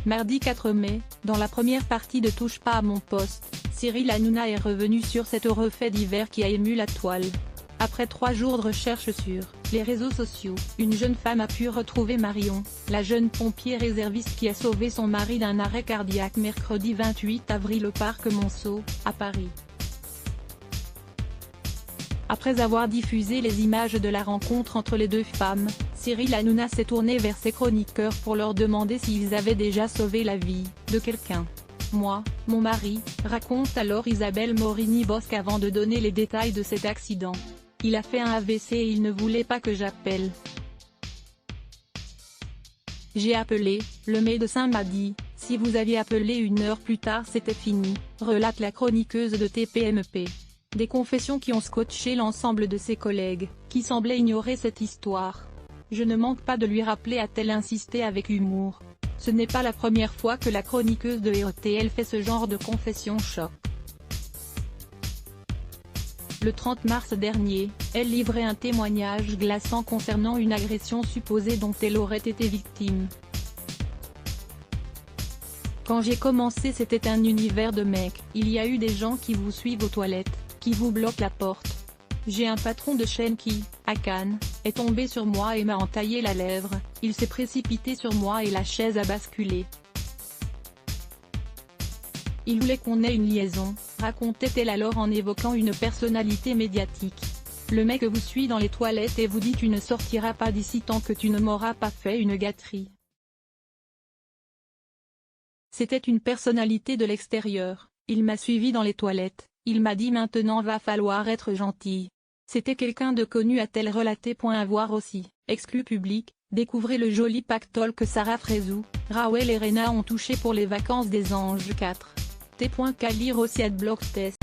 Mardi 4 mai, dans la première partie de Touche pas à mon poste, Cyril Hanouna est revenu sur cet heureux fait divers qui a ému la toile. Après 3 jours de recherche sur les réseaux sociaux, une jeune femme a pu retrouver Marion, la jeune pompier réserviste qui a sauvé son mari d'un arrêt cardiaque mercredi 28 avril au parc Monceau, à Paris. Après avoir diffusé les images de la rencontre entre les deux femmes, Cyril Hanouna s'est tourné vers ses chroniqueurs pour leur demander s'ils avaient déjà sauvé la vie de quelqu'un. Moi, mon mari, raconte alors Isabelle Morini-Bosc avant de donner les détails de cet accident. Il a fait un AVC et il ne voulait pas que j'appelle. J'ai appelé, le médecin m'a dit, si vous aviez appelé 1 heure plus tard c'était fini, relate la chroniqueuse de TPMP. Des confessions qui ont scotché l'ensemble de ses collègues, qui semblaient ignorer cette histoire. Je ne manque pas de lui rappeler, a-t-elle insisté avec humour. Ce n'est pas la première fois que la chroniqueuse de RTL fait ce genre de confession choc. Le 30 mars dernier, elle livrait un témoignage glaçant concernant une agression supposée dont elle aurait été victime. Quand j'ai commencé c'était un univers de mecs, il y a eu des gens qui vous suivent aux toilettes, qui vous bloquent la porte. J'ai un patron de chaîne qui, à Cannes, est tombé sur moi et m'a entaillé la lèvre, il s'est précipité sur moi et la chaise a basculé. Il voulait qu'on ait une liaison, racontait-elle alors en évoquant une personnalité médiatique. Le mec vous suit dans les toilettes et vous dit tu ne sortiras pas d'ici tant que tu ne m'auras pas fait une gâterie. C'était une personnalité de l'extérieur, il m'a suivi dans les toilettes, il m'a dit maintenant va falloir être gentil. C'était quelqu'un de connu, a-t-elle relaté. À voir aussi, exclu public, découvrez le joli pactole que Sarah Frézou, Rawel et Rena ont touché pour les vacances des Anges 4. T.qu'à lire aussi @blogtest.